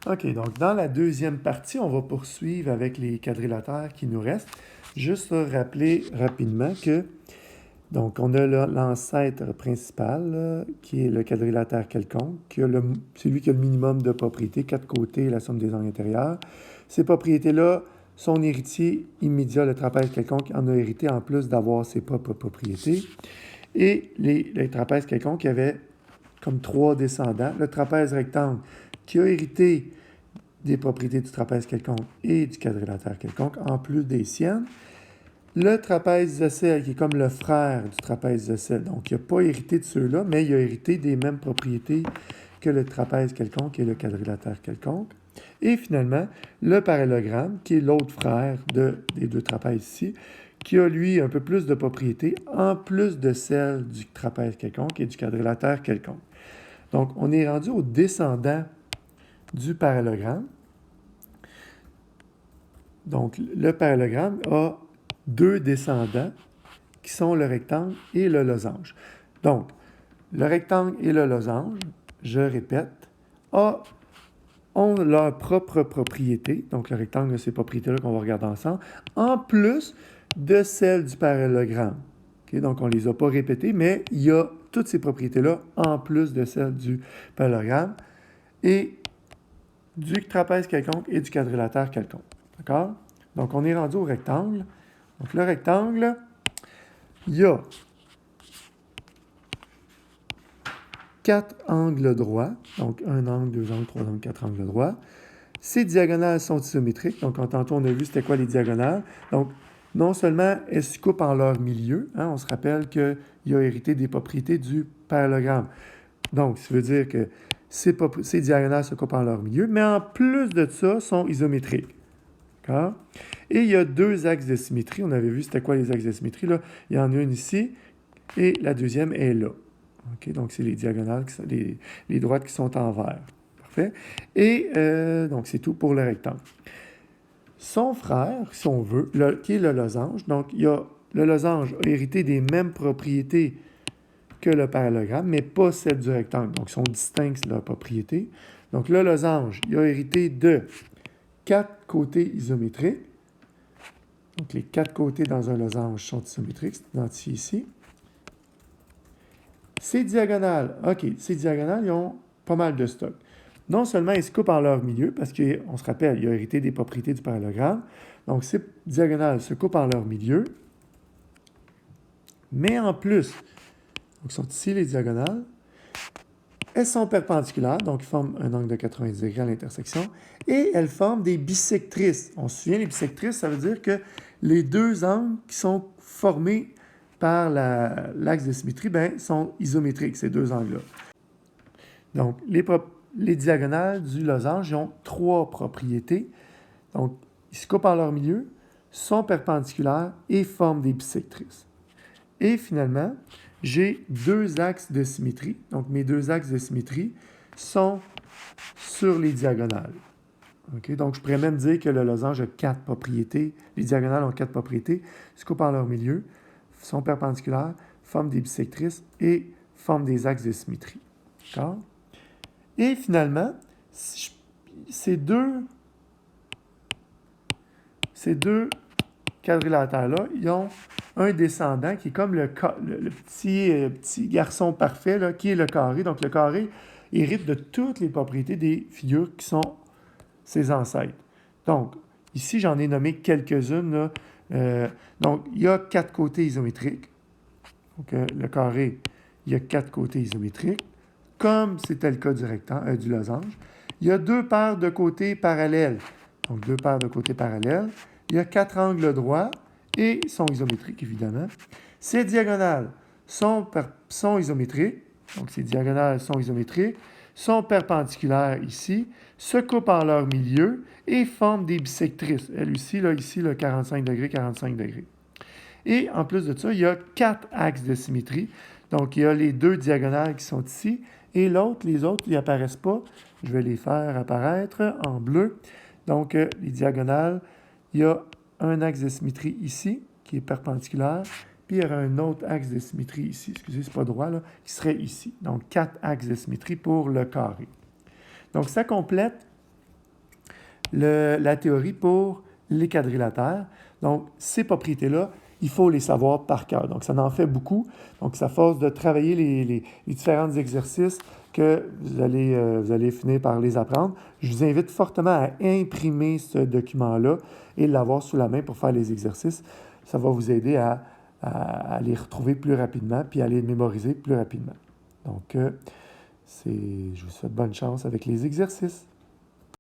OK, donc dans la deuxième partie, on va poursuivre avec les quadrilatères qui nous restent. Juste rappeler rapidement que, donc, on a l'ancêtre principal, là, qui est le quadrilatère quelconque, celui qui a le minimum de propriétés, quatre côtés et la somme des angles intérieurs. Ces propriétés-là, son héritier immédiat, le trapèze quelconque, en a hérité en plus d'avoir ses propres propriétés. Et les trapèzes quelconques avaient comme trois descendants. Le trapèze rectangle, qui a hérité des propriétés du trapèze quelconque et du quadrilatère quelconque, en plus des siennes. Le trapèze isocèle, qui est comme le frère du trapèze isocèle, donc il n'a pas hérité de ceux-là, mais il a hérité des mêmes propriétés que le trapèze quelconque et le quadrilatère quelconque. Et finalement, le parallélogramme, qui est l'autre frère des deux trapèzes ici, qui a, lui, un peu plus de propriétés, en plus de celles du trapèze quelconque et du quadrilatère quelconque. Donc, on est rendu au descendant du parallélogramme. Donc, le parallélogramme a deux descendants qui sont le rectangle et le losange. Donc, le rectangle et le losange, je répète, ont leur propre propriété. Donc, le rectangle a ses propriétés-là qu'on va regarder ensemble, en plus de celles du parallélogramme. Okay? Donc, on ne les a pas répétées, mais il y a toutes ces propriétés-là en plus de celles du parallélogramme et du trapèze quelconque et du quadrilatère quelconque. D'accord? Donc, on est rendu au rectangle. Donc, le rectangle, il y a quatre angles droits. Donc, un angle, deux angles, trois angles, quatre angles droits. Ces diagonales sont isométriques. Donc, tantôt, on a vu c'était quoi les diagonales. Donc, non seulement elles se coupent en leur milieu, hein, on se rappelle qu'il a hérité des propriétés du parallélogramme. Donc, ça veut dire que ces diagonales se coupent en leur milieu, mais en plus de ça, sont isométriques. D'accord? Et il y a deux axes de symétrie. On avait vu c'était quoi les axes de symétrie. Là. Il y en a une ici et la deuxième est là. Okay? Donc, c'est les diagonales, les droites qui sont en vert. Parfait. Et donc, c'est tout pour le rectangle. Son frère, si on veut, qui est le losange, donc le losange a hérité des mêmes propriétés que le parallélogramme, mais pas celles du rectangle. Donc, ils sont distincts, leurs propriétés. Donc, le losange, il a hérité de quatre côtés isométriques. Donc, les quatre côtés dans un losange sont isométriques, c'est identifié ici. Ces diagonales, OK, ces diagonales, ils ont pas mal de stock. Non seulement ils se coupent en leur milieu, parce qu'on se rappelle, il a hérité des propriétés du parallélogramme. Donc, ces diagonales se coupent en leur milieu. Mais en plus, donc sont ici les diagonales, elles sont perpendiculaires, donc ils forment un angle de 90 degrés à l'intersection, et elles forment des bissectrices. On se souvient, les bissectrices, ça veut dire que les deux angles qui sont formés par l'axe de symétrie sont isométriques, ces deux angles-là. Donc, les diagonales du losange ont trois propriétés. Donc, ils se coupent en leur milieu, sont perpendiculaires et forment des bissectrices. Et finalement, j'ai deux axes de symétrie. Donc, mes deux axes de symétrie sont sur les diagonales. Okay? Donc, je pourrais même dire que le losange a quatre propriétés. Les diagonales ont quatre propriétés. Se coupent en leur milieu, sont perpendiculaires, forment des bissectrices et forment des axes de symétrie. D'accord? Et finalement, ces deux quadrilatères-là, ils ont un descendant qui est comme le petit garçon parfait, là, qui est le carré. Donc, le carré hérite de toutes les propriétés des figures qui sont ses ancêtres. Donc, ici, j'en ai nommé quelques-unes. Donc, il y a quatre côtés isométriques. Donc, le carré, il y a quatre côtés isométriques, comme c'était le cas du losange. Il y a deux paires de côtés parallèles. Donc, deux paires de côtés parallèles. Il y a quatre angles droits et sont isométriques, évidemment. Ces diagonales sont isométriques. Donc, ces diagonales sont isométriques, sont perpendiculaires ici, se coupent en leur milieu et forment des bissectrices. Elle ici, là, 45 degrés, 45 degrés. Et en plus de ça, il y a quatre axes de symétrie. Donc, il y a les deux diagonales qui sont ici et les autres, ils n'apparaissent pas. Je vais les faire apparaître en bleu. Donc, les diagonales, il y a un axe de symétrie ici, qui est perpendiculaire, puis il y aura un autre axe de symétrie ici, excusez, c'est pas droit, là, qui serait ici. Donc, quatre axes de symétrie pour le carré. Donc, ça complète la théorie pour les quadrilatères. Donc, ces propriétés-là, il faut les savoir par cœur. Donc, ça en fait beaucoup. Donc, ça force de travailler les différents exercices que vous allez finir par les apprendre. Je vous invite fortement à imprimer ce document-là et l'avoir sous la main pour faire les exercices. Ça va vous aider à les retrouver plus rapidement puis à les mémoriser plus rapidement. Donc, je vous souhaite bonne chance avec les exercices.